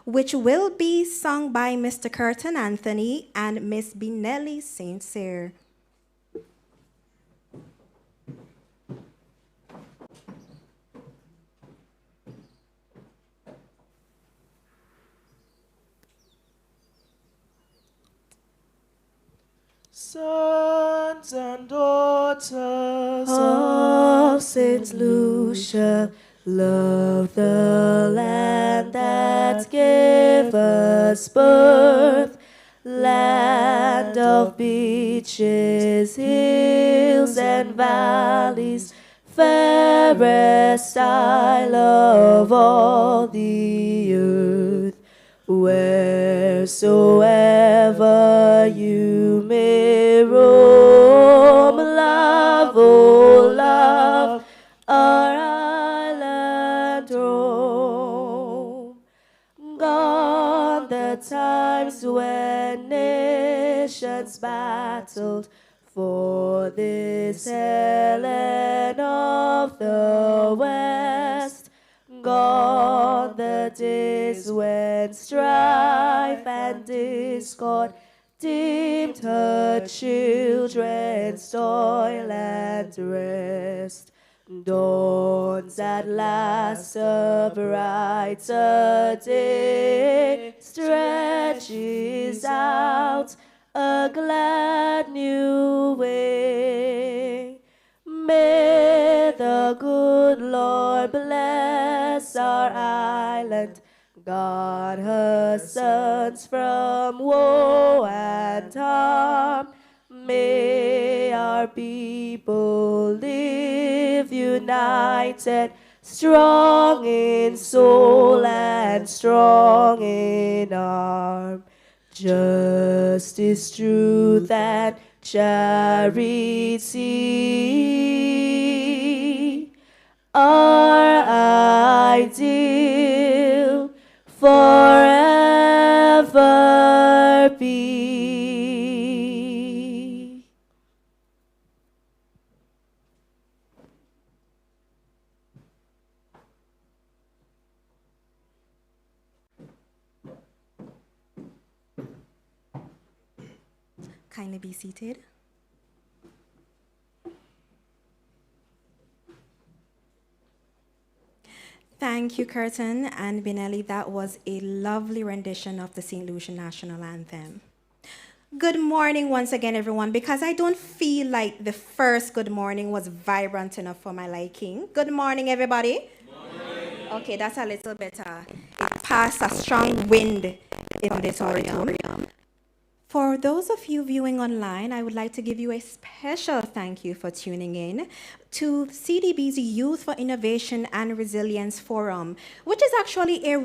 which will be sung by Mr. Curtin Anthony and Miss Binelli St. Cyr. Sons and daughters of St. Lucia, love the land that gave us birth, land of beaches, hills and valleys, fairest isle of all the earth. Wheresoever you may roam, love, oh love, our island roam. Gone the times when nations battled for this Helen of the West. Gone the days when strife and discord dimmed her children's toil and rest. Dawns at last a brighter day, stretches out a glad new way. May the good Lord bless our island, guard her sons from woe and harm. May our people live united, strong in soul and strong in arm. Justice, truth, and charity are ideal forever be. Kindly be seated. Thank you, Curtin and Binelli. That was a lovely rendition of the St. Lucia National Anthem. Good morning once again, everyone, because I don't feel like the first good morning was vibrant enough for my liking. Good morning, everybody. Good morning. Okay, that's a little better. It passed a strong wind in this auditorium. For those of you viewing online, I would like to give you a special thank you for tuning in to CDB's Youth for Innovation and Resilience Forum, which is actually a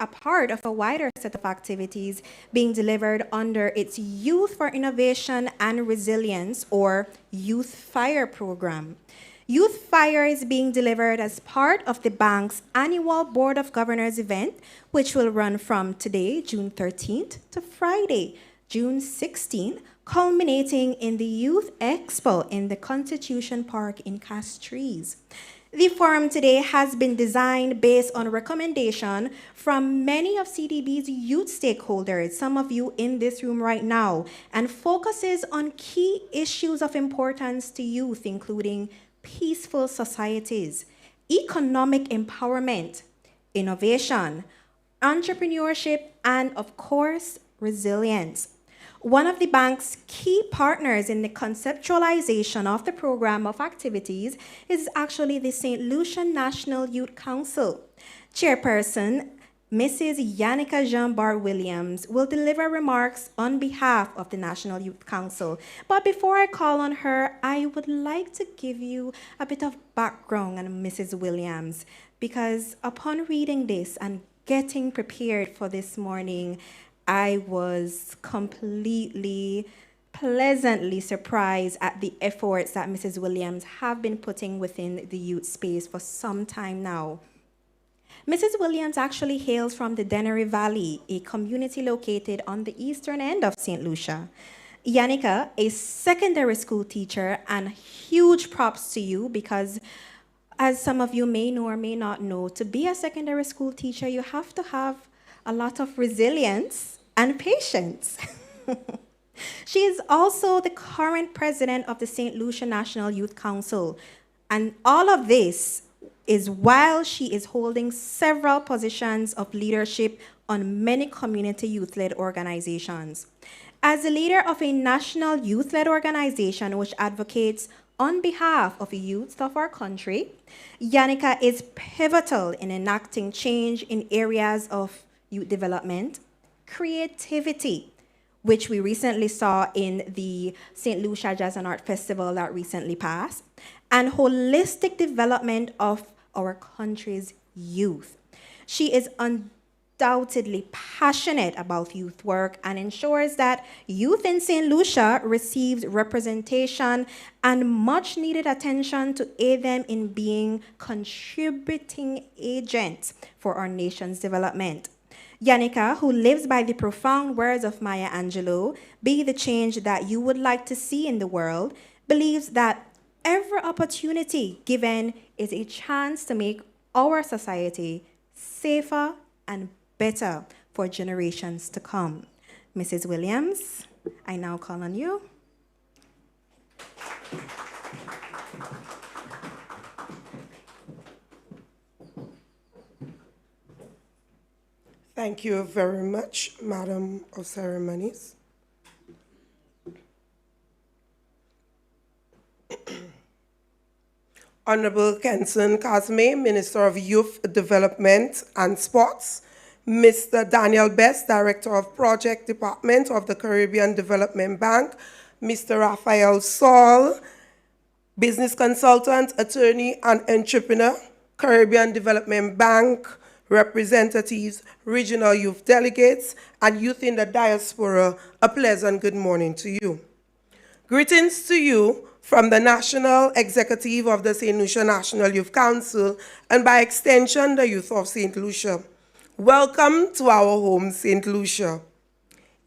part of a wider set of activities being delivered under its Youth for Innovation and Resilience, or Youth FIRE program. Youth FIRE is being delivered as part of the bank's annual Board of Governors event, which will run from today, June 13th, to Friday, June 16th, culminating in the Youth Expo in the Constitution Park in Castries. The forum today has been designed based on recommendation from many of CDB's youth stakeholders, some of you in this room right now, and focuses on key issues of importance to youth, including peaceful societies, economic empowerment, innovation, entrepreneurship, and of course, resilience. One of the bank's key partners in the conceptualization of the program of activities is actually the St. Lucia National Youth Council. Chairperson Mrs. Yannicka Jean-Bart Williams will deliver remarks on behalf of the National Youth Council. But before I call on her, I would like to give you a bit of background on Mrs. Williams, because upon reading this and getting prepared for this morning, I was completely, pleasantly surprised at the efforts that Mrs. Williams have been putting within the youth space for some time now. Mrs. Williams actually hails from the Dennery Valley, a community located on the eastern end of St. Lucia. Yannicka, a secondary school teacher, and huge props to you, because As some of you may know or may not know, to be a secondary school teacher, you have to have a lot of resilience and patience. She is also the current president of the St. Lucia National Youth Council. And all of this is while she is holding several positions of leadership on many community youth-led organizations. As the leader of a national youth-led organization which advocates on behalf of the youth of our country, Yannicka is pivotal in enacting change in areas of youth development, creativity, which we recently saw in the St. Lucia Jazz and Art Festival that recently passed, and holistic development of our country's youth. She is undoubtedly passionate about youth work and ensures that youth in St. Lucia receives representation and much needed attention to aid them in being contributing agents for our nation's development. Yannicka, who lives by the profound words of Maya Angelou, "Be the change that you would like to see in the world," believes that every opportunity given is a chance to make our society safer and better for generations to come. Mrs. Williams, I now call on you. Thank you very much, Madam of Ceremonies. Honorable Kenson Kasme, Minister of Youth Development and Sports, Mr. Daniel Best, Director of Project Department of the Caribbean Development Bank, Mr. Raphael Saul, Business Consultant, Attorney and Entrepreneur, Caribbean Development Bank, representatives, regional youth delegates, and youth in the diaspora, a pleasant good morning to you. Greetings to you from the National Executive of the St. Lucia National Youth Council, and by extension, the youth of St. Lucia. Welcome to our home, St. Lucia.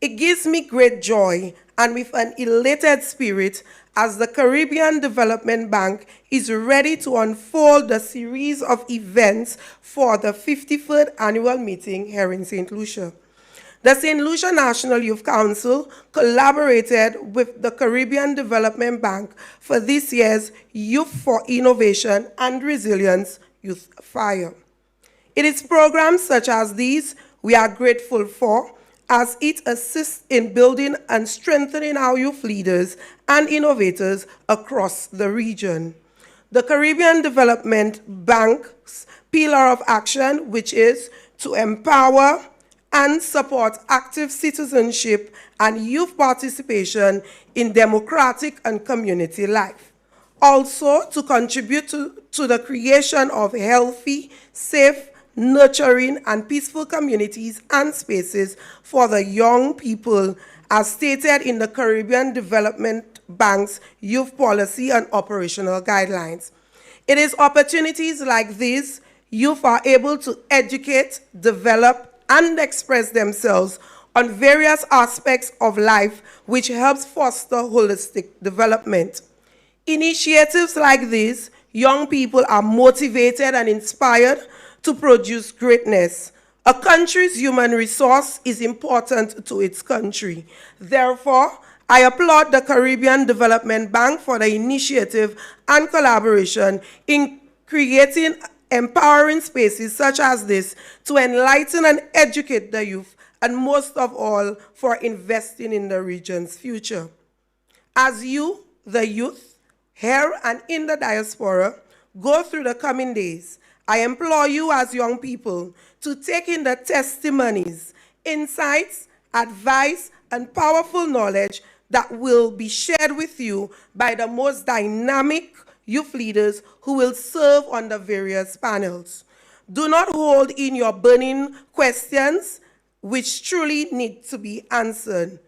It gives me great joy and with an elated spirit as the Caribbean Development Bank is ready to unfold the series of events for the 53rd annual meeting here in St. Lucia. The St. Lucia National Youth Council collaborated with the Caribbean Development Bank for this year's Youth for Innovation and Resilience Youth Fire. It is programs such as these we are grateful for, as it assists in building and strengthening our youth leaders and innovators across the region. The Caribbean Development Bank's pillar of action, which is to empower and support active citizenship and youth participation in democratic and community life. Also, to contribute to the creation of healthy, safe, nurturing, and peaceful communities and spaces for the young people, as stated in the Caribbean Development Bank's Youth Policy and Operational Guidelines. It is opportunities like these youth are able to educate, develop, and express themselves on various aspects of life, which helps foster holistic development. Initiatives like these, young people are motivated and inspired to produce greatness. A country's human resource is important to its country. Therefore, I applaud the Caribbean Development Bank for the initiative and collaboration in creating empowering spaces such as this to enlighten and educate the youth, and most of all, for investing in the region's future. As you, the youth, here and in the diaspora, go through the coming days, I implore you as young people to take in the testimonies, insights, advice, and powerful knowledge that will be shared with you by the most dynamic youth leaders who will serve on the various panels. Do not hold in your burning questions, which truly need to be answered.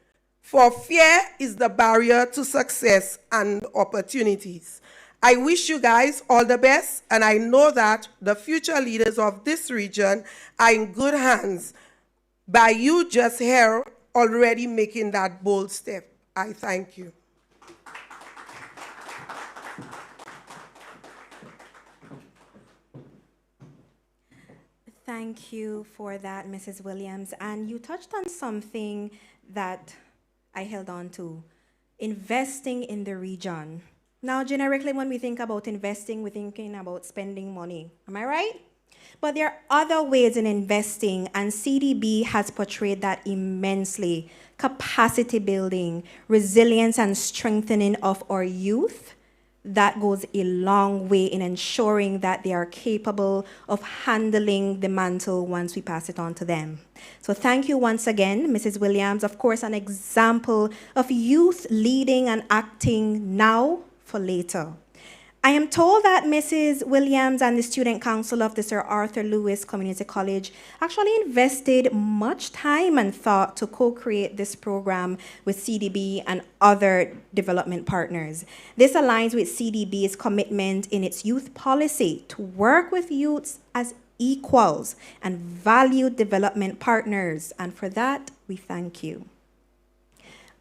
For fear is the barrier to success and opportunities. I wish you guys all the best, and I know that the future leaders of this region are in good hands by you just here already making that bold step. I thank you. Thank you for that, Mrs. Williams. And you touched on something that I held on to, investing in the region. Now, generically, when we think about investing, we're thinking about spending money. Am I right? But there are other ways in investing, and CDB has portrayed that immensely. Capacity building, resilience, and strengthening of our youth. That goes a long way in ensuring that they are capable of handling the mantle once we pass it on to them. So thank you once again, Mrs. Williams. Of course, an example of youth leading and acting now for later. I am told that Mrs. Williams and the Student Council of the Sir Arthur Lewis Community College actually invested much time and thought to co-create this program with CDB and other development partners. This aligns with CDB's commitment in its youth policy to work with youths as equals and valued development partners. And for that, we thank you.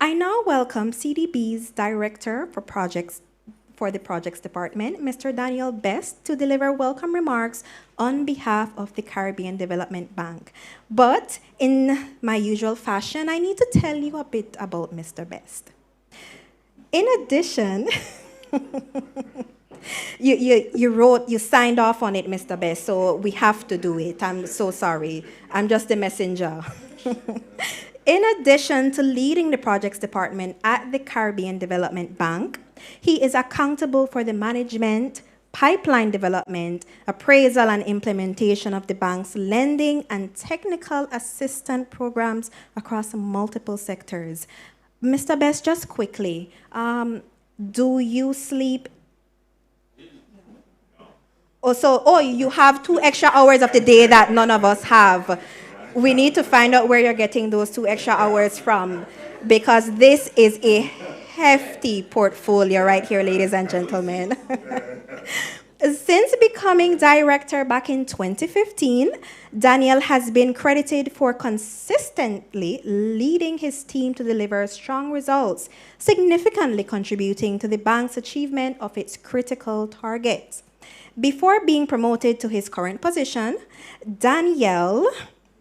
I now welcome CDB's Director for the Projects Department, Mr. Daniel Best, to deliver welcome remarks on behalf of the Caribbean Development Bank. But in my usual fashion, I need to tell you a bit about Mr. Best. In addition, you signed off on it, Mr. Best, so we have to do it. I'm so sorry. I'm just a messenger. In addition to leading the projects department at the Caribbean Development Bank, he is accountable for the management, pipeline development, appraisal, and implementation of the bank's lending and technical assistance programs across multiple sectors. Mr. Best, just quickly, do you sleep? You have 2 extra hours of the day that none of us have. We need to find out where you're getting those 2 extra hours from, because this is a hefty portfolio right here, ladies and gentlemen. Since becoming director back in 2015, Daniel has been credited for consistently leading his team to deliver strong results, significantly contributing to the bank's achievement of its critical targets. Before being promoted to his current position, Daniel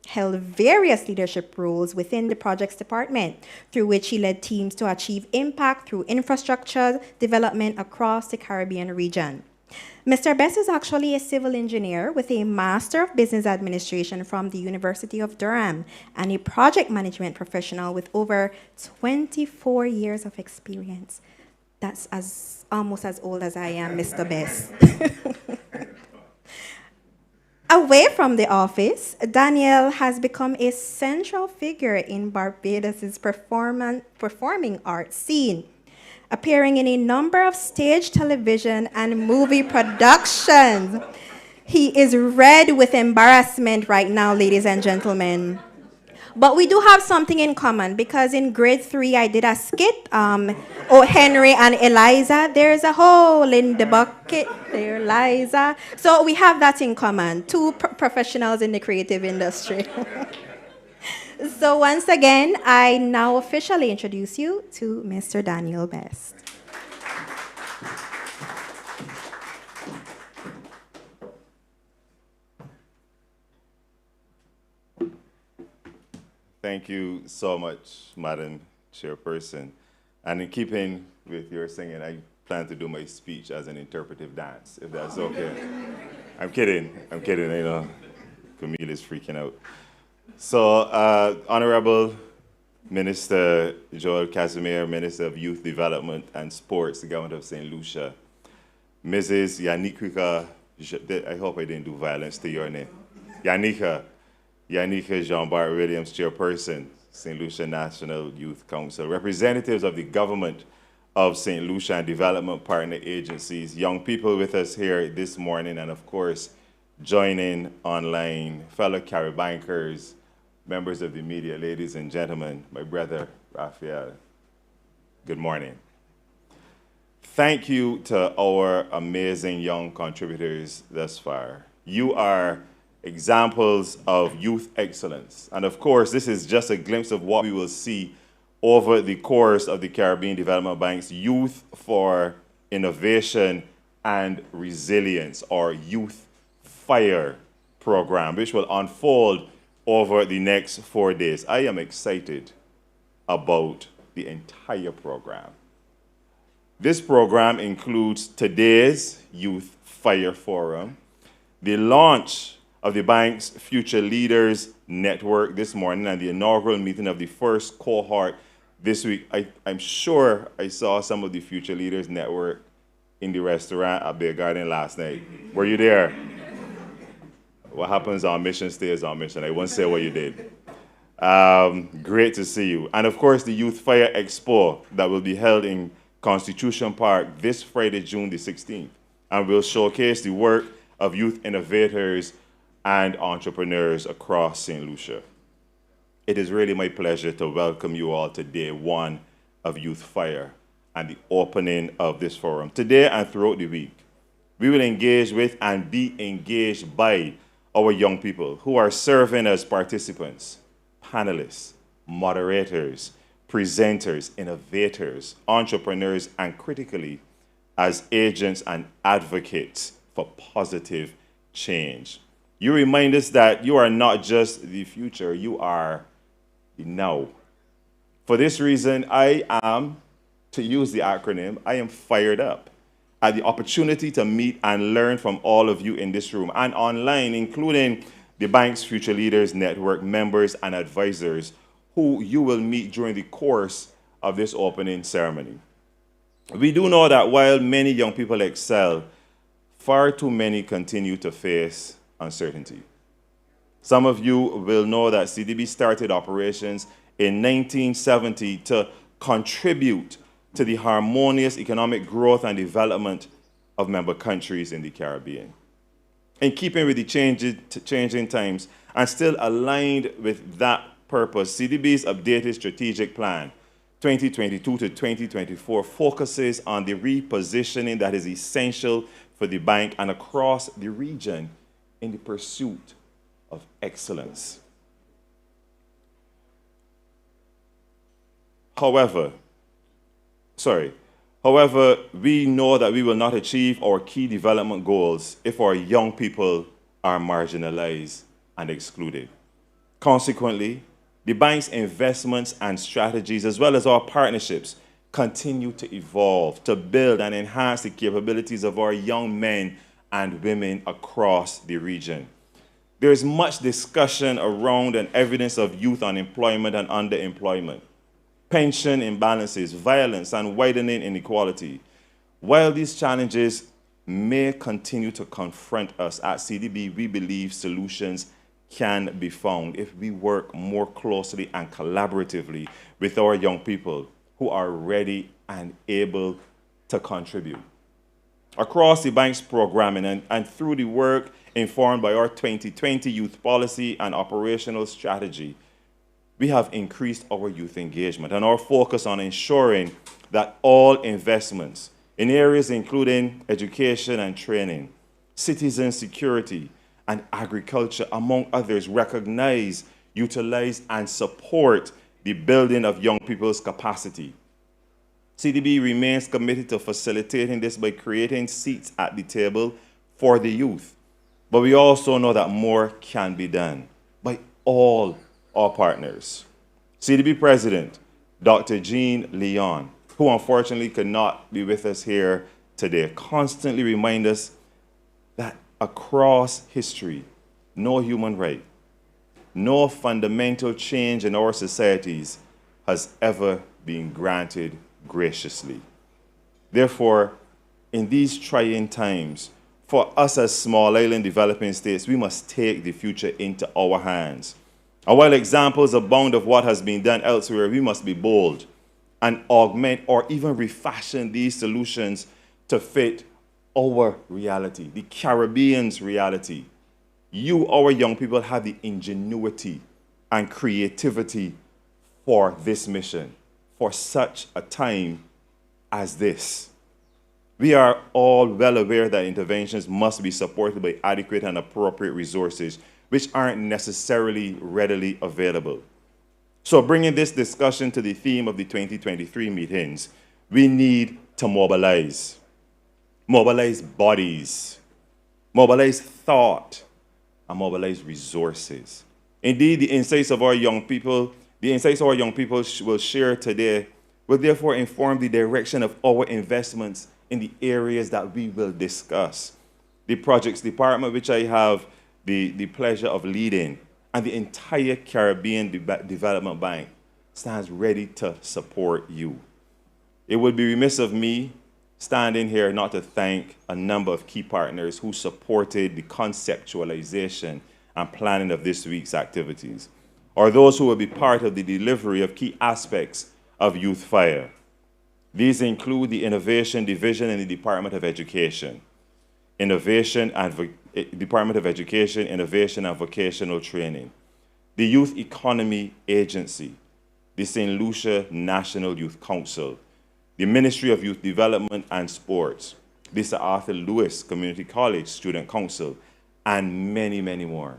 held various leadership roles within the projects department, through which he led teams to achieve impact through infrastructure development across the Caribbean region. Mr. Best is actually a civil engineer with a Master of Business Administration from the University of Durham and a project management professional with over 24 years of experience. That's almost as old as I am, Mr. Best. Away from the office, Daniel has become a central figure in Barbados' performing arts scene, appearing in a number of stage, television, and movie productions. He is red with embarrassment right now, ladies and gentlemen. But we do have something in common, because in grade 3, I did a skit, Oh Henry and Eliza, there's a hole in the bucket, there, Eliza. So we have that in common, 2 professionals in the creative industry. So once again, I now officially introduce you to Mr. Daniel Best. Thank you so much, Madam Chairperson. And in keeping with your singing, I plan to do my speech as an interpretive dance, if that's okay. I'm kidding, you know, Camille is freaking out. So, Honorable Minister Joel Casimir, Minister of Youth Development and Sports, the Government of St. Lucia, Mrs. Yannicka, I hope I didn't do violence to your name, Yannicka Jean-Bart Williams, Chairperson, St. Lucia National Youth Council, representatives of the government of St. Lucia and development partner agencies, young people with us here this morning, and of course, joining online, fellow Caribankers, members of the media, ladies and gentlemen, my brother, Raphael, good morning. Thank you to our amazing young contributors thus far. You are examples of youth excellence. And of course, this is just a glimpse of what we will see over the course of the Caribbean Development Bank's Youth for Innovation and Resilience, or Youth FIRE program, which will unfold over the next 4 days. I am excited about the entire program. This program includes today's Youth Fire Forum, the launch of the bank's Future Leaders Network this morning, and the inaugural meeting of the first cohort this week. I'm sure I saw some of the Future Leaders Network in the restaurant at Bear Garden last night. Were you there? What happens on mission stays on mission. I won't say what you did. Great to see you. And of course, the Youth Fire Expo that will be held in Constitution Park this Friday, June the 16th, and will showcase the work of youth innovators and entrepreneurs across St. Lucia. It is really my pleasure to welcome you all to day one of Youth Fire and the opening of this forum. Today and throughout the week, we will engage with and be engaged by our young people who are serving as participants, panelists, moderators, presenters, innovators, entrepreneurs, and critically, as agents and advocates for positive change. You remind us that you are not just the future, you are the now. For this reason, I am, to use the acronym, I am fired up at the opportunity to meet and learn from all of you in this room and online, including the bank's Future Leaders Network members and advisors who you will meet during the course of this opening ceremony. We do know that while many young people excel, far too many continue to face uncertainty. Some of you will know that CDB started operations in 1970 to contribute to the harmonious economic growth and development of member countries in the Caribbean. In keeping with the changing times and still aligned with that purpose, CDB's updated strategic plan 2022 to 2024 focuses on the repositioning that is essential for the bank and across the region in the pursuit of excellence. However, we know that we will not achieve our key development goals if our young people are marginalized and excluded. Consequently, the bank's investments and strategies, as well as our partnerships, continue to evolve to build and enhance the capabilities of our young men and women across the region. There is much discussion around and evidence of youth unemployment and underemployment, pension imbalances, violence, and widening inequality. While these challenges may continue to confront us at CDB, we believe solutions can be found if we work more closely and collaboratively with our young people who are ready and able to contribute. Across the bank's programming and through the work informed by our 2020 youth policy and operational strategy, we have increased our youth engagement and our focus on ensuring that all investments in areas including education and training, citizen security, and agriculture, among others, recognize, utilize, and support the building of young people's capacity. CDB remains committed to facilitating this by creating seats at the table for the youth. But we also know that more can be done by all our partners. CDB President, Dr. Jean Leon, who unfortunately could not be with us here today, constantly reminds us that across history, no human right, no fundamental change in our societies has ever been granted graciously. Therefore, in these trying times, for us as small island developing states, we must take the future into our hands. And while examples abound of what has been done elsewhere, we must be bold and augment or even refashion these solutions to fit our reality, the Caribbean's reality. You, our young people, have the ingenuity and creativity for this mission, for such a time as this. We are all well aware that interventions must be supported by adequate and appropriate resources, which aren't necessarily readily available. So bringing this discussion to the theme of the 2023 meetings, we need to mobilize. Mobilize bodies, mobilize thought, and mobilize resources. Indeed, the insights our young people will share today will therefore inform the direction of our investments in the areas that we will discuss. The projects department, which I have the pleasure of leading, and the entire Caribbean Development Bank stands ready to support you. It would be remiss of me standing here not to thank a number of key partners who supported the conceptualization and planning of this week's activities, or those who will be part of the delivery of key aspects of Youth Fire. These include the Innovation Division in the Department of Education, Department of Education, Innovation and Vocational Training, the Youth Economy Agency, the St. Lucia National Youth Council, the Ministry of Youth Development and Sports, the Sir Arthur Lewis Community College Student Council, and many, many more.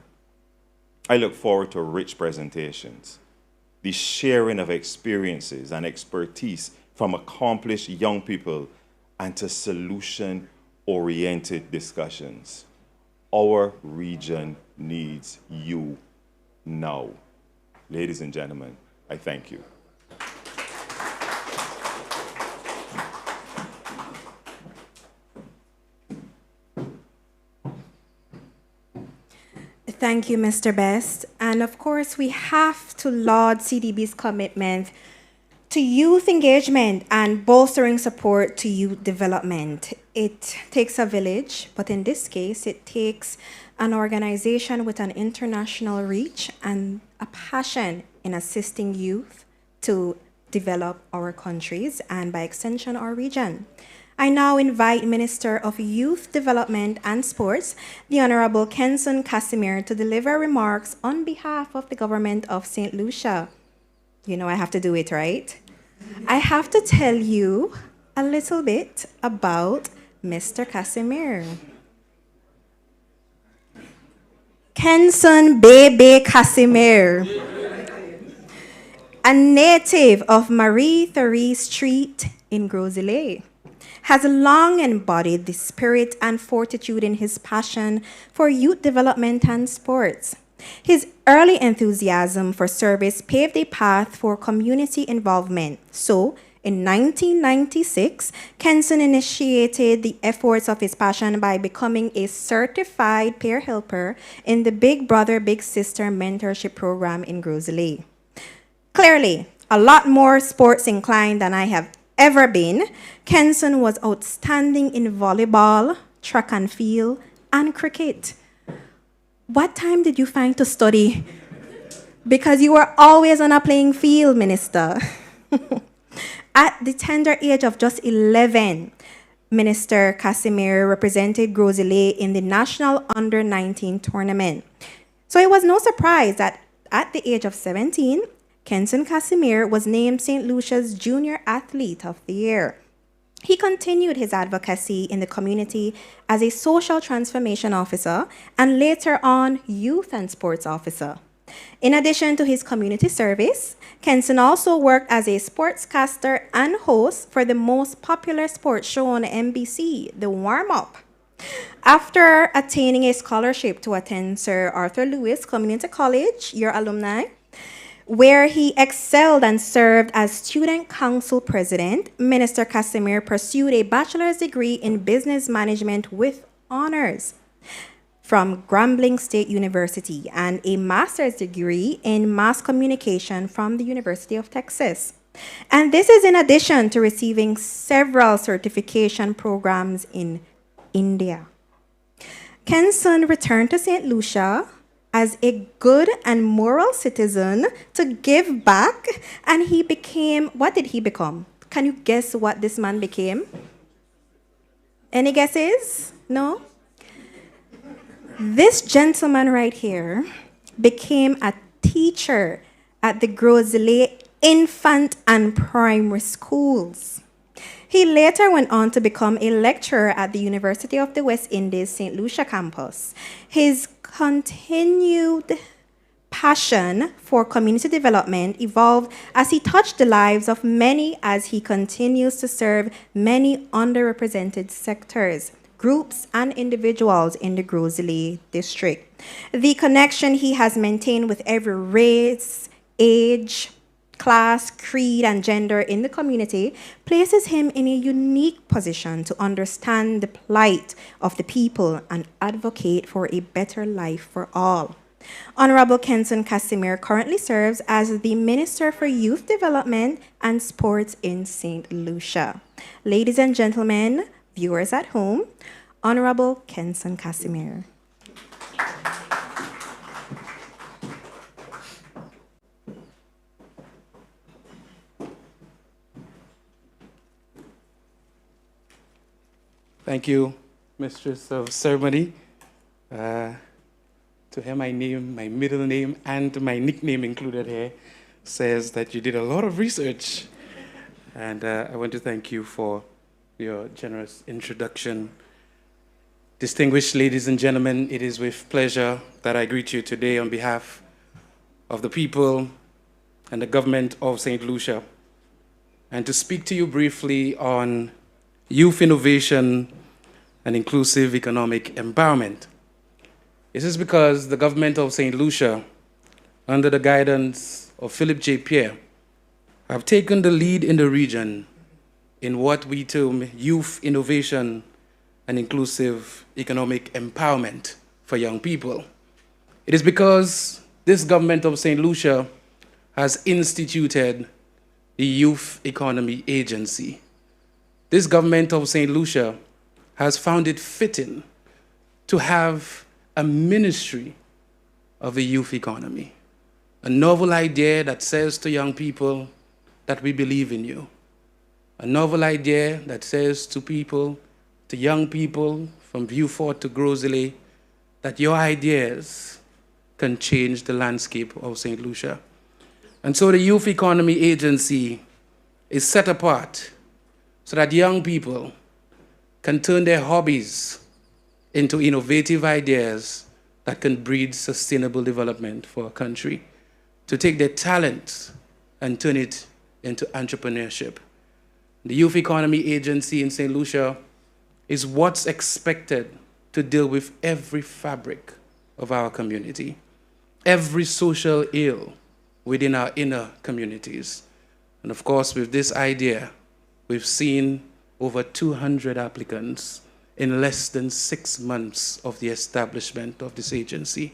I look forward to rich presentations, the sharing of experiences and expertise from accomplished young people, and to solution-oriented discussions. Our region needs you now. Ladies and gentlemen, I thank you. Thank you, Mr. Best. And of course, we have to laud CDB's commitment to youth engagement and bolstering support to youth development. It takes a village, but in this case, it takes an organization with an international reach and a passion in assisting youth to develop our countries and, by extension, our region. I now invite Minister of Youth Development and Sports, the Honorable Kenson Casimir, to deliver remarks on behalf of the government of St. Lucia. You know I have to do it, right? I have to tell you a little bit about Mr. Casimir. Kenson Bebe Casimir, a native of Marie-Therese Street in Gros-Islet, has long embodied the spirit and fortitude in his passion for youth development and sports. His early enthusiasm for service paved a path for community involvement. So, in 1996, Kenson initiated the efforts of his passion by becoming a certified peer helper in the Big Brother Big Sister mentorship program in Gros-Islet. Clearly, a lot more sports inclined than I have ever been, Kenson was outstanding in volleyball, track and field, and cricket. What time did you find to study? Because you were always on a playing field, Minister. At the tender age of just 11, Minister Casimir represented Gros-Islet in the National Under-19 tournament. So it was no surprise that at the age of 17, Kenson Casimir was named St. Lucia's Junior Athlete of the Year. He continued his advocacy in the community as a social transformation officer and later on youth and sports officer. In addition to his community service, Kenson also worked as a sportscaster and host for the most popular sports show on NBC, The Warm-Up. After attaining a scholarship to attend Sir Arthur Lewis Community College, your alumni, where he excelled and served as student council president, Minister Casimir pursued a bachelor's degree in business management with honors from Grambling State University and a master's degree in mass communication from the University of Texas. And this is in addition to receiving several certification programs in India. Kenson returned to St. Lucia as a good and moral citizen to give back, and he became, what did he become? Can you guess what this man became? Any guesses? No? This gentleman right here became a teacher at the Gros-Islet infant and primary schools. He later went on to become a lecturer at the University of the West Indies St. Lucia campus. His continued passion for community development evolved as he touched the lives of many as he continues to serve many underrepresented sectors. groups and individuals in the Grosley district. The connection he has maintained with every race, age, class, creed, and gender in the community places him in a unique position to understand the plight of the people and advocate for a better life for all. Honorable Kenson Casimir currently serves as the Minister for Youth Development and Sports in St. Lucia. Ladies and gentlemen, viewers at home, Honorable Kenson Casimir. Thank you, Mistress of Ceremony. To hear my name, my middle name, and my nickname included here says that you did a lot of research. And I want to thank you for your generous introduction. Distinguished ladies and gentlemen, it is with pleasure that I greet you today on behalf of the people and the government of St. Lucia, and to speak to you briefly on youth innovation and inclusive economic empowerment. This is because the government of St. Lucia, under the guidance of Philip J. Pierre, have taken the lead in the region in what we term youth innovation and inclusive economic empowerment for young people. It is because this government of St. Lucia has instituted the Youth Economy Agency. This government of St. Lucia has found it fitting to have a ministry of the youth economy, a novel idea that says to young people that we believe in you, a novel idea that says to people, to young people from Vieux-Fort to Grosley, that your ideas can change the landscape of St. Lucia. And so the Youth Economy Agency is set apart so that young people can turn their hobbies into innovative ideas that can breed sustainable development for a country, to take their talent and turn it into entrepreneurship. The Youth Economy Agency in St. Lucia is what's expected to deal with every fabric of our community, every social ill within our inner communities. And of course, with this idea, we've seen over 200 applicants in less than 6 months of the establishment of this agency.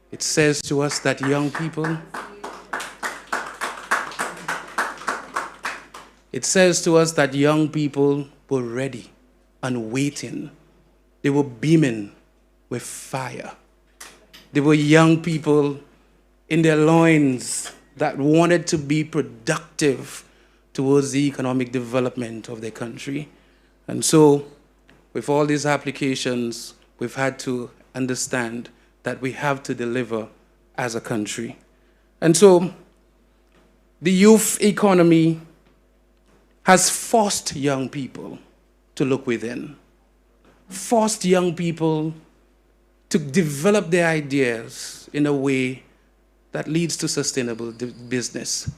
It says to us that young people, were ready and waiting. They were beaming with fire. They were young people in their loins that wanted to be productive towards the economic development of their country. And so, with all these applications, we've had to understand that we have to deliver as a country. And so, the youth economy has forced young people to look within, forced young people to develop their ideas in a way that leads to sustainable business.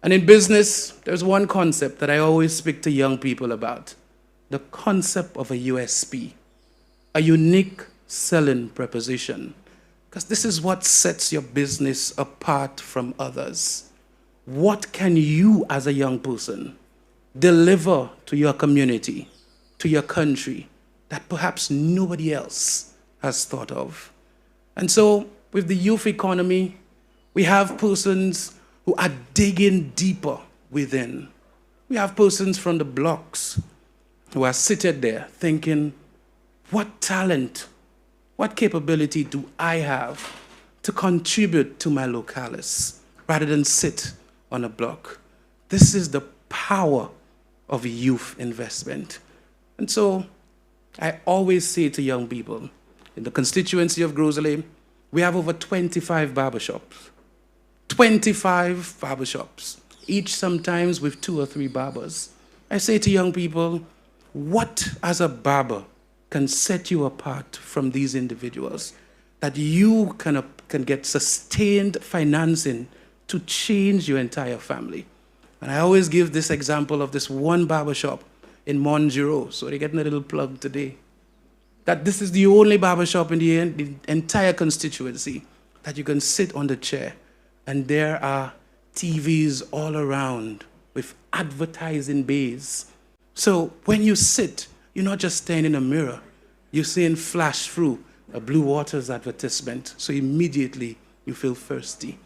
And in business, there's one concept that I always speak to young people about, the concept of a USP, a unique selling proposition, because this is what sets your business apart from others. What can you as a young person deliver to your community, to your country, that perhaps nobody else has thought of? And so with the youth economy, we have persons who are digging deeper within. We have persons from the blocks who are seated there thinking, what talent, what capability do I have to contribute to my locales rather than sit on a block? This is the power of youth investment. And so I always say to young people, in the constituency of Grosley, we have over 25 barbershops. 25 barbershops, each sometimes with 2 or 3 barbers. I say to young people, what as a barber can set you apart from these individuals, that you can get sustained financing to change your entire family? And I always give this example of this one barbershop in Monjuro. So they're getting a little plug today. That this is the only barbershop in the entire constituency that you can sit on the chair and there are TVs all around with advertising bays. So when you sit, you're not just staring in a mirror, you're seeing flash through a Blue Waters advertisement, so immediately you feel thirsty.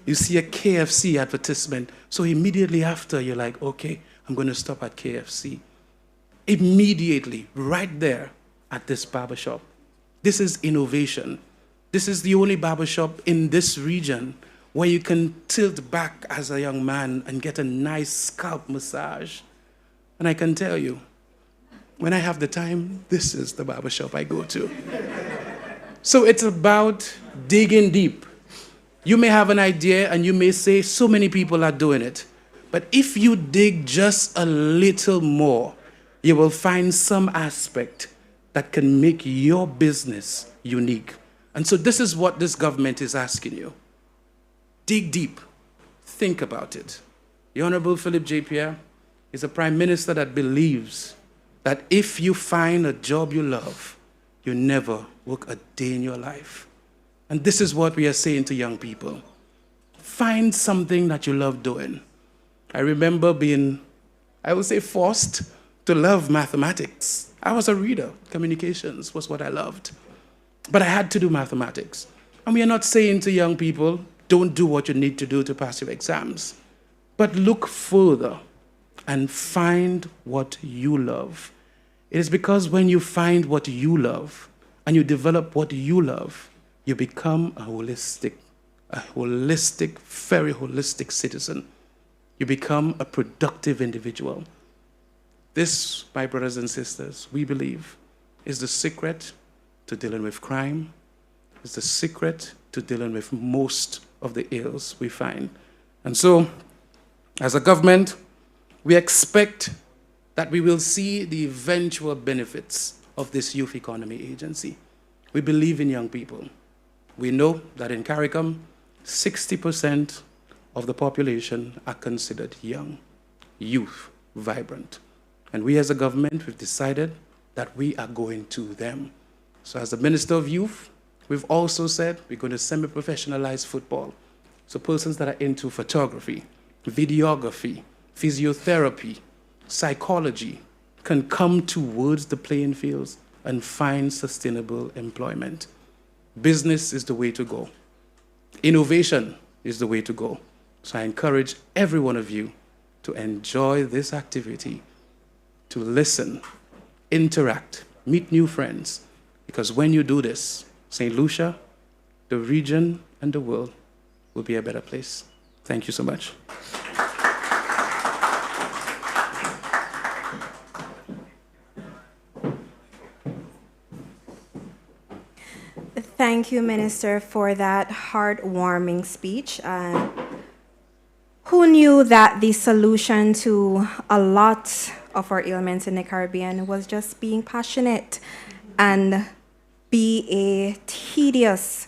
You see a KFC advertisement, so immediately after you're like, okay, I'm going to stop at KFC. Immediately, right there at this barbershop. This is innovation. This is the only barbershop in this region where you can tilt back as a young man and get a nice scalp massage. And I can tell you, when I have the time, this is the barbershop I go to. So it's about digging deep. You may have an idea and you may say so many people are doing it. But if you dig just a little more, you will find some aspect that can make your business unique. And so this is what this government is asking you. Dig deep. Think about it. The Honorable Philip J. Pierre is a prime minister that believes that if you find a job you love, you never work a day in your life. And this is what we are saying to young people. Find something that you love doing. I remember being, I would say, forced to love mathematics. I was a reader. Communications was what I loved. But I had to do mathematics. And we are not saying to young people, don't do what you need to do to pass your exams. But look further and find what you love. It is because when you find what you love and you develop what you love, you become a holistic, very holistic citizen. You become a productive individual. This, my brothers and sisters, we believe is the secret to dealing with crime, is the secret to dealing with most of the ills we find. And so, as a government, we expect that we will see the eventual benefits of this youth economy agency. We believe in young people. We know that in CARICOM, 60% of the population are considered young, youth, vibrant. And we as a government, we've decided that we are going to them. So as the Minister of Youth, we've also said we're going to semi-professionalize football. So persons that are into photography, videography, physiotherapy, psychology can come towards the playing fields and find sustainable employment. Business is the way to go. Innovation is the way to go. So I encourage every one of you to enjoy this activity, to listen, interact, meet new friends, because when you do this, St. Lucia, the region, and the world will be a better place. Thank you so much. Thank you, Minister, for that heartwarming speech. Who knew that the solution to a lot of our ailments in the Caribbean was just being passionate and be a tedious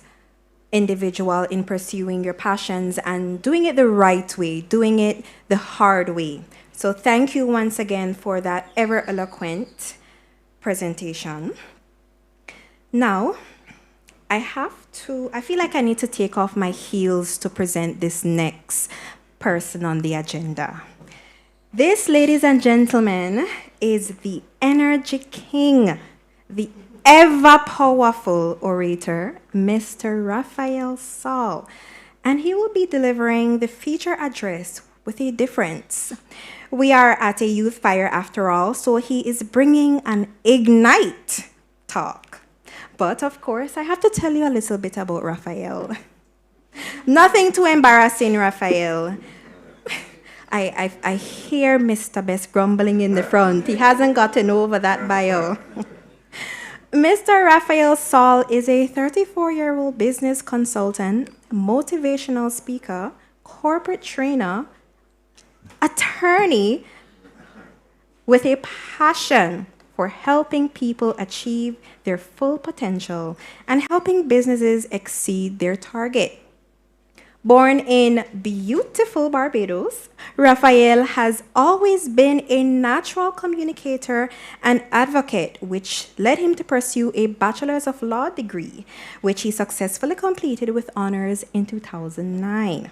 individual in pursuing your passions and doing it the right way, doing it the hard way. So thank you once again for that ever eloquent presentation. Now, I feel like I need to take off my heels to present this next person on the agenda. This, ladies and gentlemen, is the Energy King, the ever-powerful orator, Mr. Raphael Saul. And he will be delivering the feature address with a difference. We are at a youth fire after all, so he is bringing an Ignite talk. But of course, I have to tell you a little bit about Raphael. Nothing too embarrassing, Raphael. I hear Mr. Best grumbling in the front. He hasn't gotten over that bio. Mr. Raphael Saul is a 34-year-old business consultant, motivational speaker, corporate trainer, attorney with a passion for helping people achieve their full potential and helping businesses exceed their target. Born in beautiful Barbados, Raphael has always been a natural communicator and advocate, which led him to pursue a Bachelor's of Law degree, which he successfully completed with honors in 2009.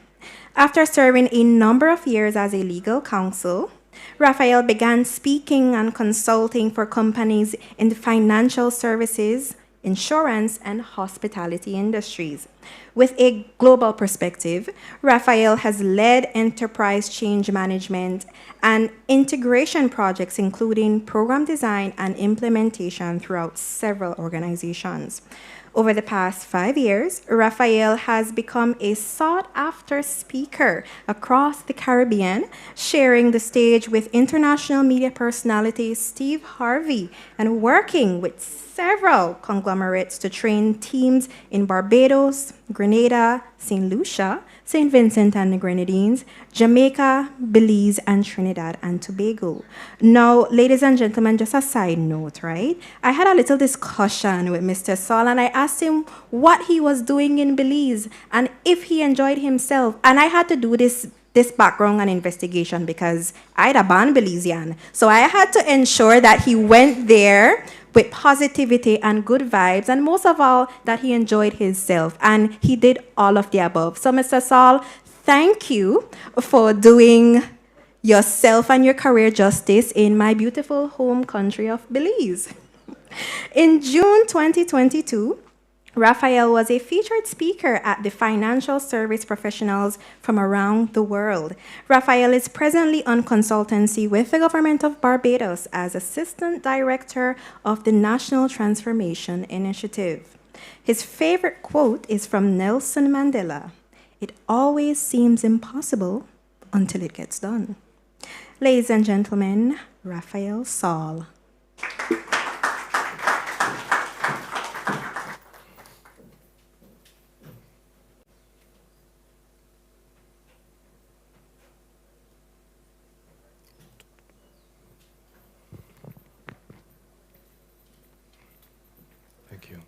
After serving a number of years as a legal counsel, Raphael began speaking and consulting for companies in the financial services, insurance, and hospitality industries. With a global perspective, Raphael has led enterprise change management and integration projects, including program design and implementation throughout several organizations. Over the past 5 years, Raphael has become a sought-after speaker across the Caribbean, sharing the stage with international media personality Steve Harvey and working with several conglomerates to train teams in Barbados, Grenada, St. Lucia, St. Vincent and the Grenadines, Jamaica, Belize, and Trinidad and Tobago. Now, ladies and gentlemen, just a side note, right? I had a little discussion with Mr. Saul, and I asked him what he was doing in Belize and if he enjoyed himself. And I had to do this background and investigation because I'd a born Belizean. So I had to ensure that he went there with positivity and good vibes, and most of all, that he enjoyed himself. And he did all of the above. So, Mr. Saul, thank you for doing yourself and your career justice in my beautiful home country of Belize. In June 2022, Raphael was a featured speaker at the Financial Service Professionals from around the world. Raphael is presently on consultancy with the government of Barbados as Assistant Director of the National Transformation Initiative. His favorite quote is from Nelson Mandela: "It always seems impossible until it gets done." Ladies and gentlemen, Raphael Saul. Thank you.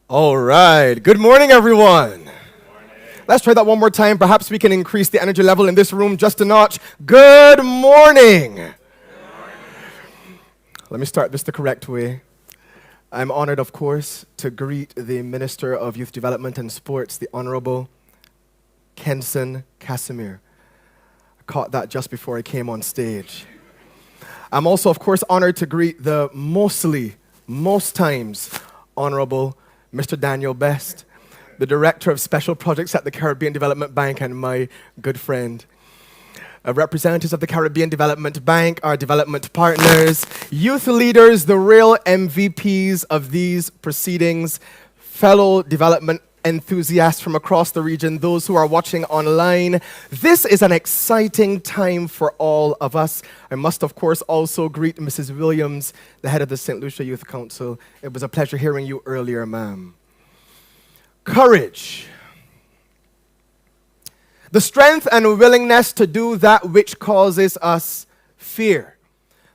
All right. Good morning, everyone. Let's try that one more time. Perhaps we can increase the energy level in this room just a notch. Good morning. Let me start this the correct way. I'm honored, of course, to greet the Minister of Youth Development and Sports, the Honorable Kenson Casimir. I caught that just before I came on stage. I'm also, of course, honored to greet the most times, Honorable Mr. Daniel Best, the Director of Special Projects at the Caribbean Development Bank and my good friend. Representatives of the Caribbean Development Bank, our development partners, youth leaders, the real MVPs of these proceedings, fellow development enthusiasts from across the region, those who are watching online. This is an exciting time for all of us. I must, of course, also greet Mrs. Williams, the head of the St. Lucia Youth Council. It was a pleasure hearing you earlier, ma'am. Courage. The strength and willingness to do that which causes us fear.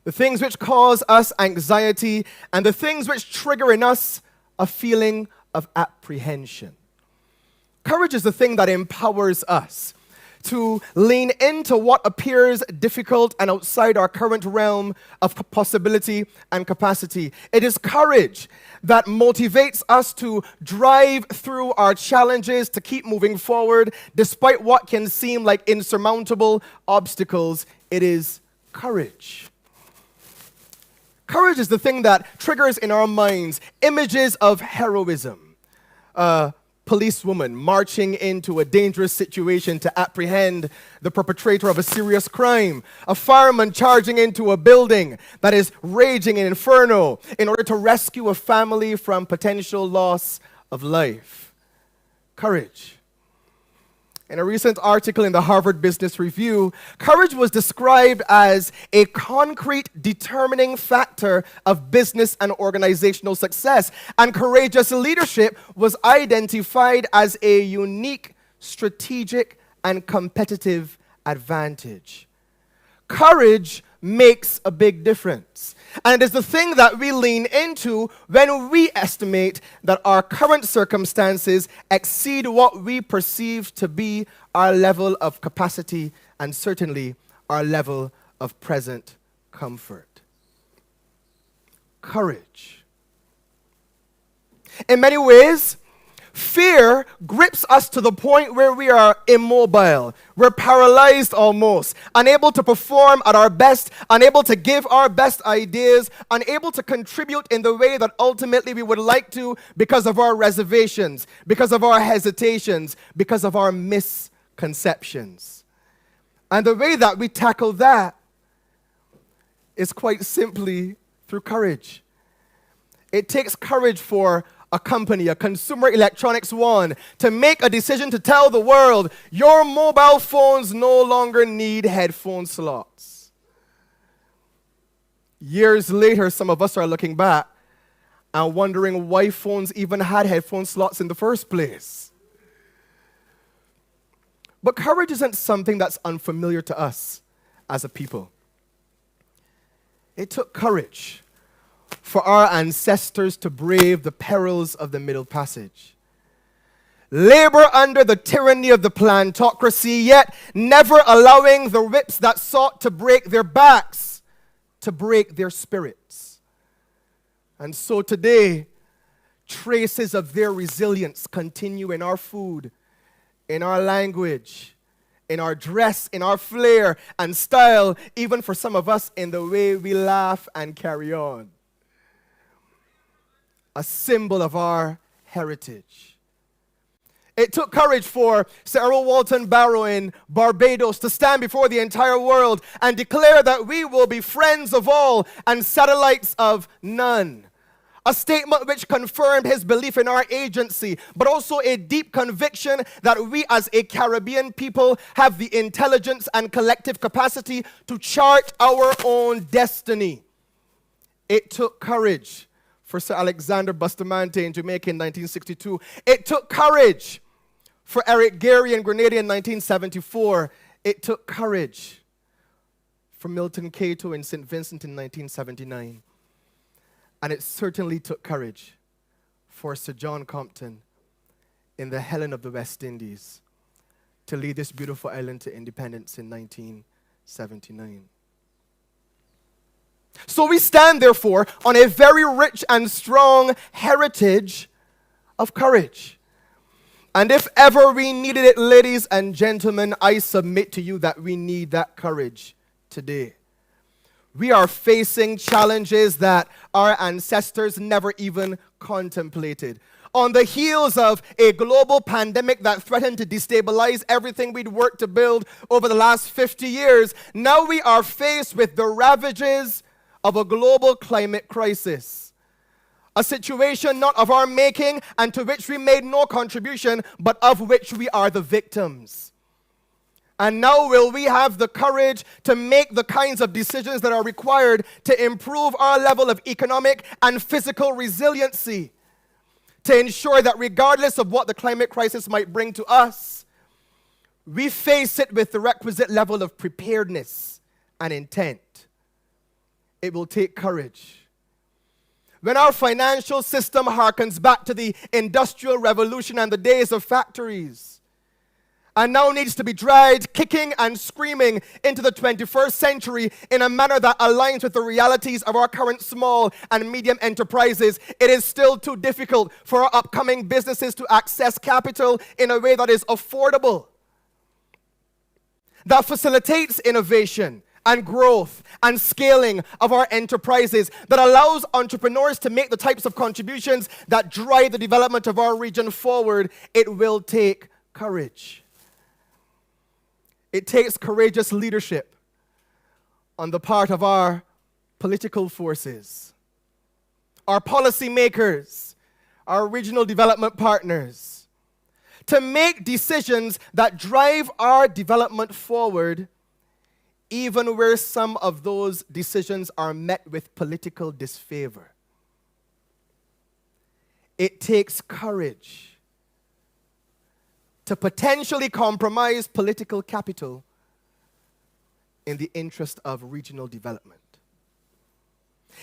The things which cause us anxiety and the things which trigger in us a feeling of apprehension. Courage is the thing that empowers us to lean into what appears difficult and outside our current realm of possibility and capacity. It is courage that motivates us to drive through our challenges, to keep moving forward despite what can seem like insurmountable obstacles. It is courage. Courage is the thing that triggers in our minds images of heroism. Policewoman marching into a dangerous situation to apprehend the perpetrator of a serious crime, a fireman charging into a building that is raging in inferno in order to rescue a family from potential loss of life. Courage. In a recent article in the Harvard Business Review, courage was described as a concrete determining factor of business and organizational success, and courageous leadership was identified as a unique, strategic, and competitive advantage. Courage makes a big difference. And it is the thing that we lean into when we estimate that our current circumstances exceed what we perceive to be our level of capacity and certainly our level of present comfort. Courage. In many ways, fear grips us to the point where we are immobile. We're paralyzed almost, unable to perform at our best, unable to give our best ideas, unable to contribute in the way that ultimately we would like to because of our reservations, because of our hesitations, because of our misconceptions. And the way that we tackle that is quite simply through courage. It takes courage for a company, a consumer electronics one, to make a decision to tell the world, your mobile phones no longer need headphone slots. Years later, some of us are looking back and wondering why phones even had headphone slots in the first place. But courage isn't something that's unfamiliar to us as a people. It took courage for our ancestors to brave the perils of the Middle Passage. Labor under the tyranny of the plantocracy, yet never allowing the whips that sought to break their backs to break their spirits. And so today, traces of their resilience continue in our food, in our language, in our dress, in our flair and style, even for some of us in the way we laugh and carry on. A symbol of our heritage. It took courage for Sir Errol Walton Barrow in Barbados to stand before the entire world and declare that we will be friends of all and satellites of none. A statement which confirmed his belief in our agency, but also a deep conviction that we as a Caribbean people have the intelligence and collective capacity to chart our own destiny. It took courage for Sir Alexander Bustamante in Jamaica in 1962. It took courage for Eric Gary in Grenada in 1974. It took courage for Milton Cato in St. Vincent in 1979. And it certainly took courage for Sir John Compton in the Helen of the West Indies to lead this beautiful island to independence in 1979. So we stand, therefore, on a very rich and strong heritage of courage. And if ever we needed it, ladies and gentlemen, I submit to you that we need that courage today. We are facing challenges that our ancestors never even contemplated. On the heels of a global pandemic that threatened to destabilize everything we'd worked to build over the last 50 years, now we are faced with the ravages of a global climate crisis. A situation not of our making and to which we made no contribution, but of which we are the victims. And now will we have the courage to make the kinds of decisions that are required to improve our level of economic and physical resiliency, to ensure that regardless of what the climate crisis might bring to us, we face it with the requisite level of preparedness and intent. It will take courage. When our financial system harkens back to the Industrial Revolution and the days of factories, and now needs to be dragged kicking and screaming into the 21st century in a manner that aligns with the realities of our current small and medium enterprises, it is still too difficult for our upcoming businesses to access capital in a way that is affordable, that facilitates innovation and growth and scaling of our enterprises, that allows entrepreneurs to make the types of contributions that drive the development of our region forward. It will take courage. It takes courageous leadership on the part of our political forces, our policymakers, our regional development partners, to make decisions that drive our development forward, even where some of those decisions are met with political disfavor. It takes courage to potentially compromise political capital in the interest of regional development.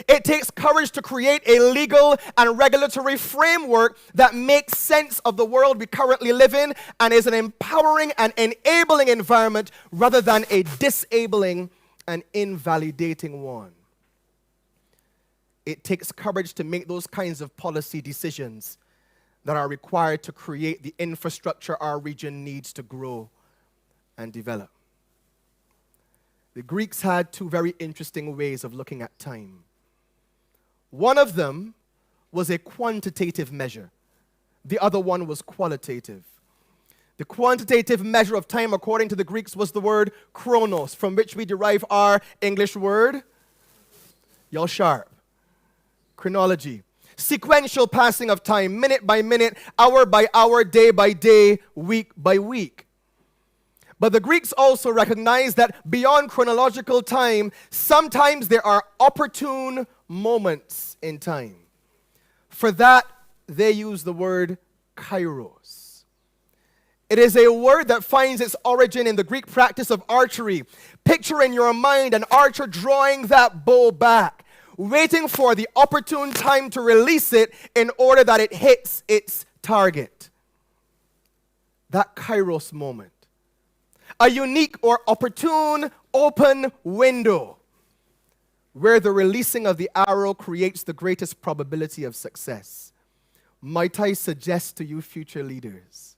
It takes courage to create a legal and regulatory framework that makes sense of the world we currently live in and is an empowering and enabling environment rather than a disabling and invalidating one. It takes courage to make those kinds of policy decisions that are required to create the infrastructure our region needs to grow and develop. The Greeks had two very interesting ways of looking at time. One of them was a quantitative measure. The other one was qualitative. The quantitative measure of time, according to the Greeks, was the word chronos, from which we derive our English word, y'all sharp, chronology. Sequential passing of time, minute by minute, hour by hour, day by day, week by week. But the Greeks also recognized that beyond chronological time, sometimes there are opportune moments in time. For that, they use the word kairos. It is a word that finds its origin in the Greek practice of archery. Picture in your mind an archer drawing that bow back, waiting for the opportune time to release it in order that it hits its target. That kairos moment. A unique or opportune open window where the releasing of the arrow creates the greatest probability of success. Might I suggest to you, future leaders,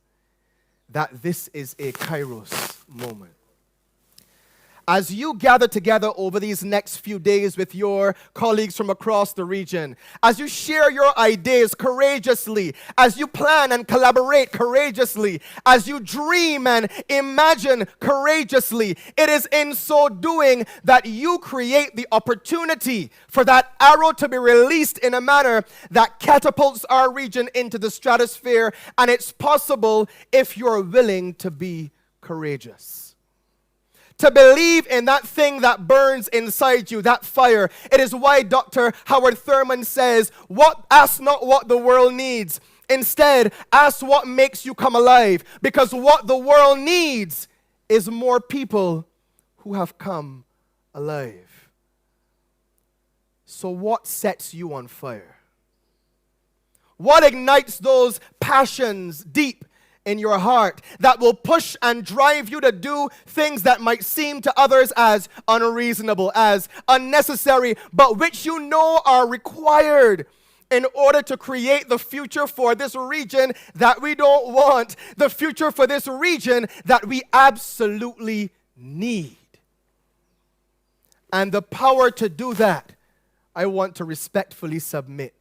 that this is a kairos moment. As you gather together over these next few days with your colleagues from across the region, as you share your ideas courageously, as you plan and collaborate courageously, as you dream and imagine courageously, it is in so doing that you create the opportunity for that arrow to be released in a manner that catapults our region into the stratosphere, and it's possible if you're willing to be courageous. To believe in that thing that burns inside you, that fire. It is why Dr. Howard Thurman says, ask not what the world needs. Instead, ask what makes you come alive. Because what the world needs is more people who have come alive. So what sets you on fire? What ignites those passions deep in your heart that will push and drive you to do things that might seem to others as unreasonable, as unnecessary, but which you know are required in order to create the future for this region that we don't want, the future for this region that we absolutely need. And the power to do that, I want to respectfully submit,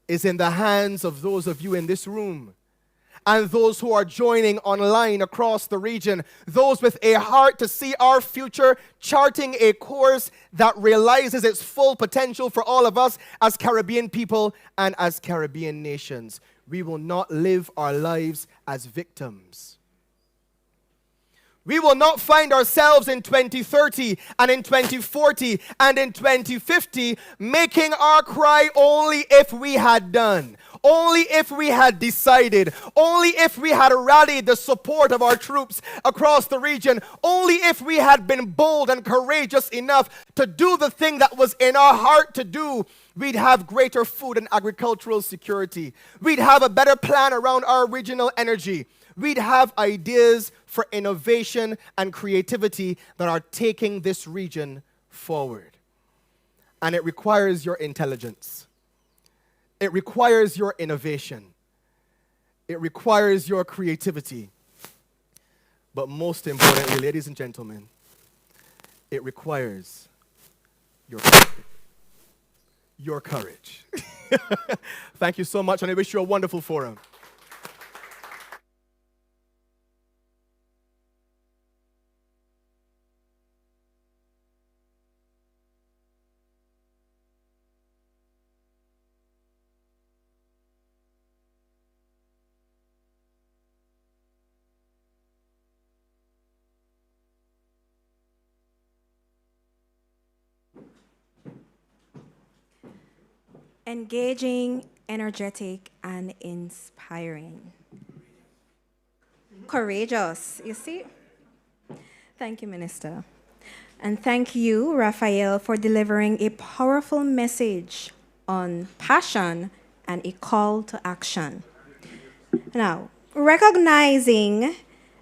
is in the hands of those of you in this room and those who are joining online across the region, those with a heart to see our future charting a course that realizes its full potential for all of us as Caribbean people and as Caribbean nations. We will not live our lives as victims. We will not find ourselves in 2030 and in 2040 and in 2050 making our cry only if we had done, only if we had decided, only if we had rallied the support of our troops across the region, only if we had been bold and courageous enough to do the thing that was in our heart to do. We'd have greater food and agricultural security. We'd have a better plan around our regional energy. We'd have ideas for innovation and creativity that are taking this region forward. And it requires your intelligence. It requires your innovation. It requires your creativity. But most importantly, ladies and gentlemen, it requires your courage. Thank you so much, and I wish you a wonderful forum. Engaging, energetic, and inspiring. Courageous, you see? Thank you, Minister. And thank you, Raphael, for delivering a powerful message on passion and a call to action. Now, recognizing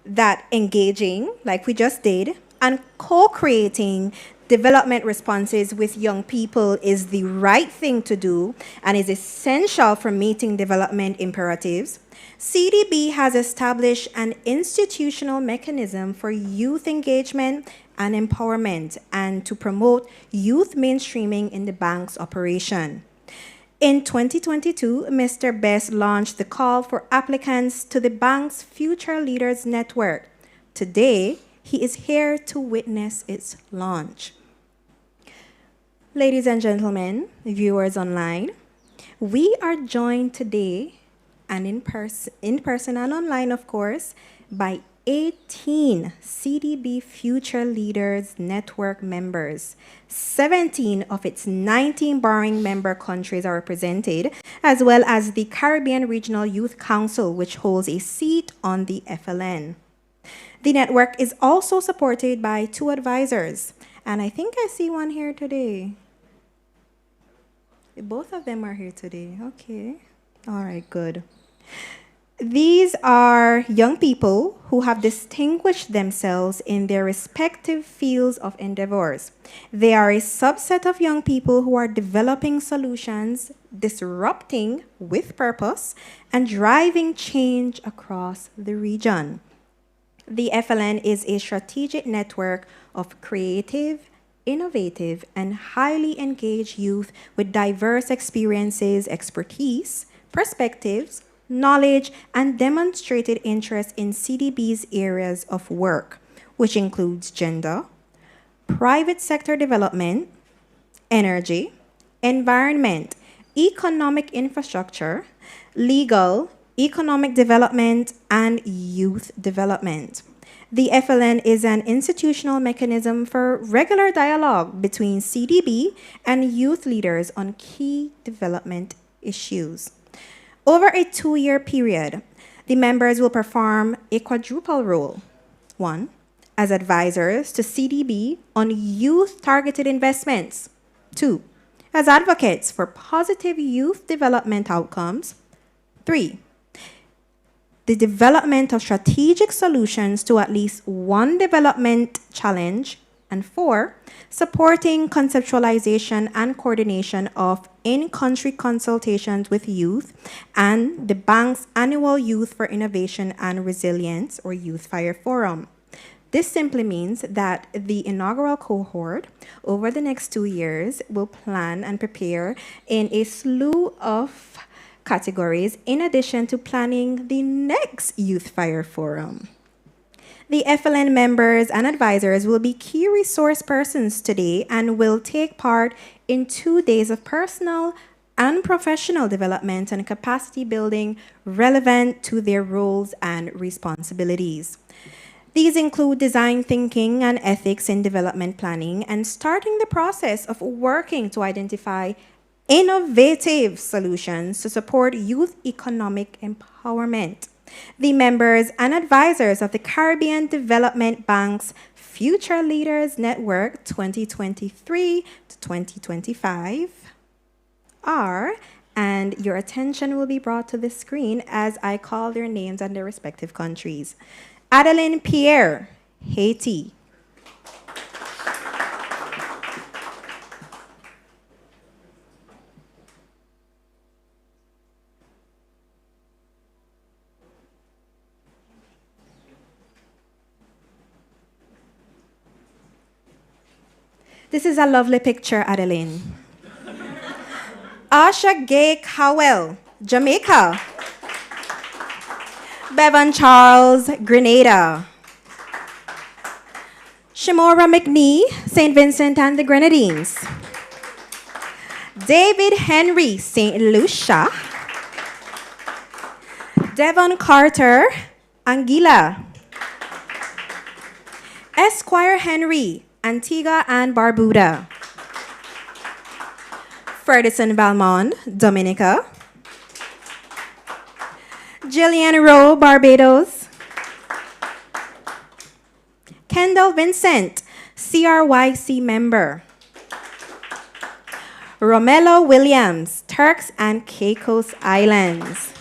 that engaging, like we just did, and co creating development responses with young people is the right thing to do and is essential for meeting development imperatives, CDB has established an institutional mechanism for youth engagement and empowerment and to promote youth mainstreaming in the bank's operation. In 2022, Mr. Best launched the call for applicants to the bank's Future Leaders Network. Today, he is here to witness its launch. Ladies and gentlemen, viewers online, we are joined today and in person and online, of course, by 18 CDB Future Leaders Network members. 17 of its 19 borrowing member countries are represented, as well as the Caribbean Regional Youth Council, which holds a seat on the FLN. The network is also supported by 2 advisors, and I think I see one here today. Both of them are here today. Okay. All right, good. These are young people who have distinguished themselves in their respective fields of endeavors. They are a subset of young people who are developing solutions, disrupting with purpose, and driving change across the region. The FLN is a strategic network of creative, innovative, and highly engaged youth with diverse experiences, expertise, perspectives, knowledge, and demonstrated interest in CDB's areas of work, which includes gender, private sector development, energy, environment, economic infrastructure, legal, economic development, and youth development. The FLN is an institutional mechanism for regular dialogue between CDB and youth leaders on key development issues. Over a 2-year period, the members will perform a quadruple role. 1, as advisors to CDB on youth-targeted investments. 2, as advocates for positive youth development outcomes. 3, the development of strategic solutions to at least one development challenge. And 4, supporting conceptualization and coordination of in-country consultations with youth and the bank's annual Youth for Innovation and Resilience, or Youth Fire Forum. This simply means that the inaugural cohort over the next 2 years will plan and prepare in a slew of categories in addition to planning the next Youth Fire Forum. The FLN members and advisors will be key resource persons today and will take part in 2 days of personal and professional development and capacity building relevant to their roles and responsibilities. These include design thinking and ethics in development planning and starting the process of working to identify innovative solutions to support youth economic empowerment. The members and advisors of the Caribbean Development Bank's Future Leaders Network 2023 to 2025 are, and your attention will be brought to the screen as I call their names and their respective countries. Adeline Pierre, Haiti. This is a lovely picture, Adeline. Asha Gay Cowell, Jamaica. Bevan Charles, Grenada. Shimora McNee, St. Vincent and the Grenadines. David Henry, St. Lucia. Devon Carter, Anguilla. Esquire Henry, Antigua and Barbuda. Ferdinand Valmont, Dominica. Jillian Rowe, Barbados. Kendall Vincent, CRYC member. Romello Williams, Turks and Caicos Islands.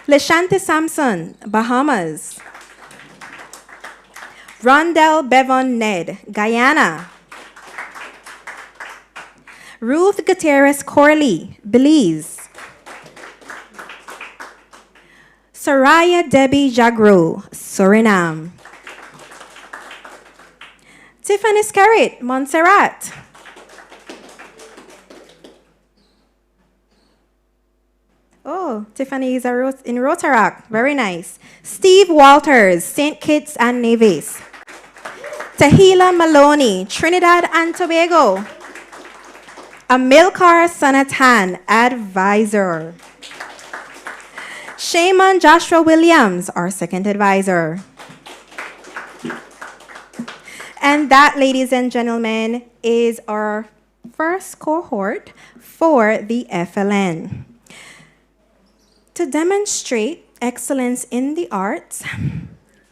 Leshante Sampson, Bahamas. Rondell Bevon Ned, Guyana. Ruth Gutierrez Corley, Belize. Soraya Debbie Jagro, Suriname. Tiffany Scarrett, Montserrat. Oh, Tiffany is in Rotaract. Very nice. Steve Walters, St. Kitts and Nevis. Tahila Maloney, Trinidad and Tobago. Amilcar Sanatan, advisor. Shaman Joshua Williams, our second advisor. And that, ladies and gentlemen, is our first cohort for the FLN. To demonstrate excellence in the arts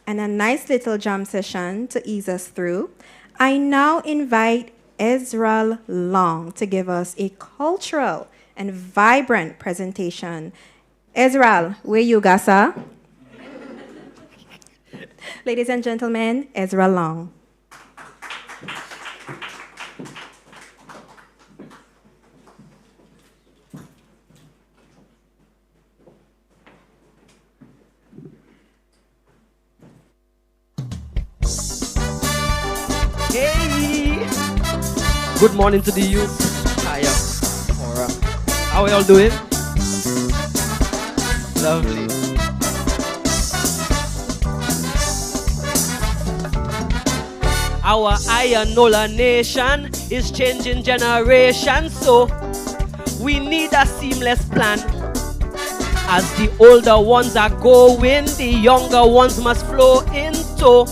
and a nice little jam session to ease us through, I now invite Ezra Long to give us a cultural and vibrant presentation. Ezra, where you gasa? Ladies and gentlemen, Ezra Long. Hey! Good morning to the youth. Hiya. Alright. How are y'all doing? Lovely. Our Ayanola nation is changing generations, so we need a seamless plan. As the older ones are going, the younger ones must flow into.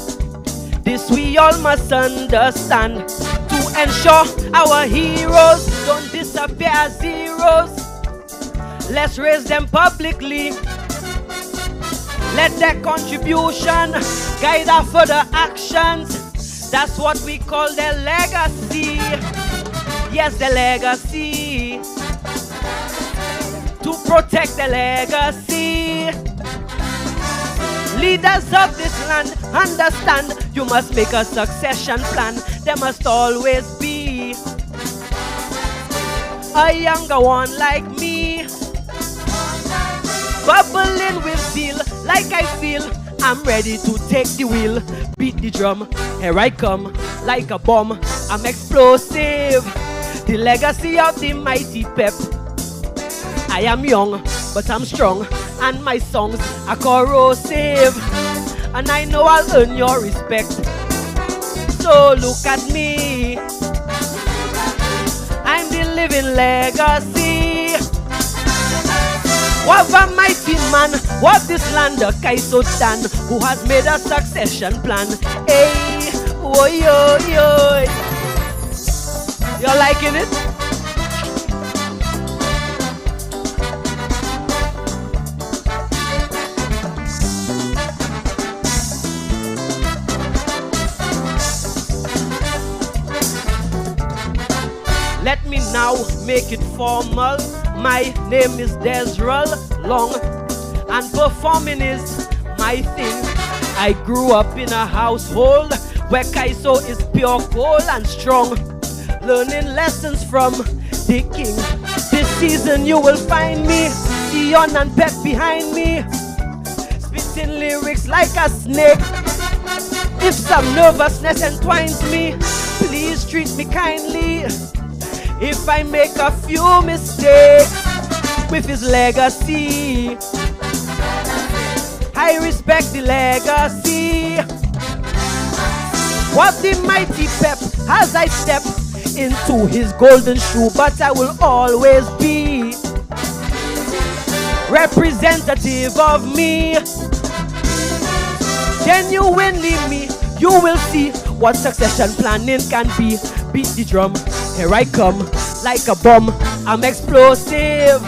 This we all must understand to ensure our heroes don't disappear as zeros. Let's raise them publicly. Let their contribution guide our further actions. That's what we call their legacy. Yes, the legacy. To protect the legacy. Leaders of this land, understand, you must make a succession plan. There must always be a younger one like me, bubbling with zeal, like I feel I'm ready to take the wheel. Beat the drum, here I come, like a bomb, I'm explosive. The legacy of the mighty Pep. I am young, but I'm strong, and my songs are corrosive, and I know I'll earn your respect. So look at me, I'm the living legacy of a mighty man of this land, the Kaisotan, who has made a succession plan. Hey, oh yo yo, you're liking it? Let me now make it formal. My name is Desrel Long, and performing is my thing. I grew up in a household where Kaiso is pure gold and strong, learning lessons from the king. This season you will find me, Dion and Pep behind me, spitting lyrics like a snake. If some nervousness entwines me, please treat me kindly. If I make a few mistakes with his legacy, I respect the legacy of the mighty Pep as I step into his golden shoe. But I will always be representative of me. Genuinely me, you will see what succession planning can be. Beat the drum, here I come, like a bomb, I'm explosive.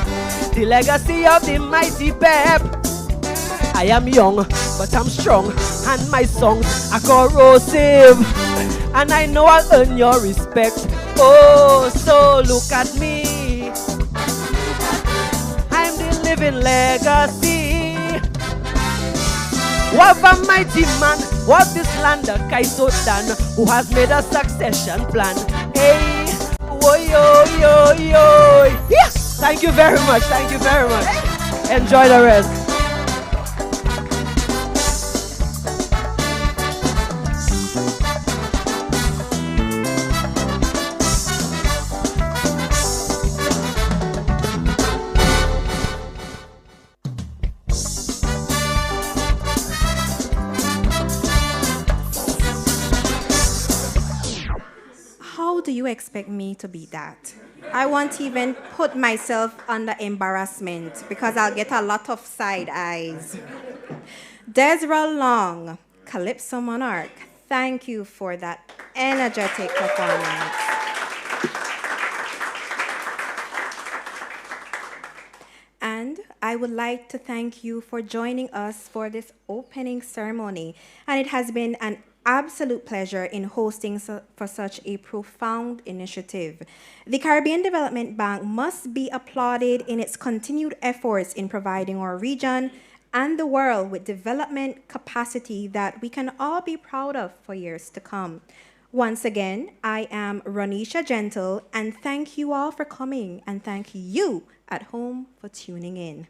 The legacy of the mighty Pep. I am young, but I'm strong, and my songs are corrosive. And I know I'll earn your respect. Oh, so look at me. I'm the living legacy. What a mighty man, what this land a Kaiso Dan, who has made a succession plan. Hey, oh yo yo yo. Yeah. Thank you very much. Thank you very much. Enjoy the rest. How do you expect me to be that? I won't even put myself under embarrassment because I'll get a lot of side eyes. Desra Long, Calypso Monarch, thank you for that energetic performance. And I would like to thank you for joining us for this opening ceremony. And it has been an absolute pleasure in hosting for such a profound initiative. The Caribbean Development Bank must be applauded in its continued efforts in providing our region and the world with development capacity that we can all be proud of for years to come. Once again, I am Ronisha Gentle, and thank you all for coming, and thank you at home for tuning in.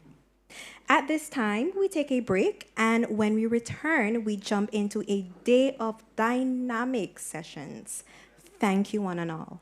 At this time, we take a break, and when we return, we jump into a day of dynamic sessions. Thank you, one and all.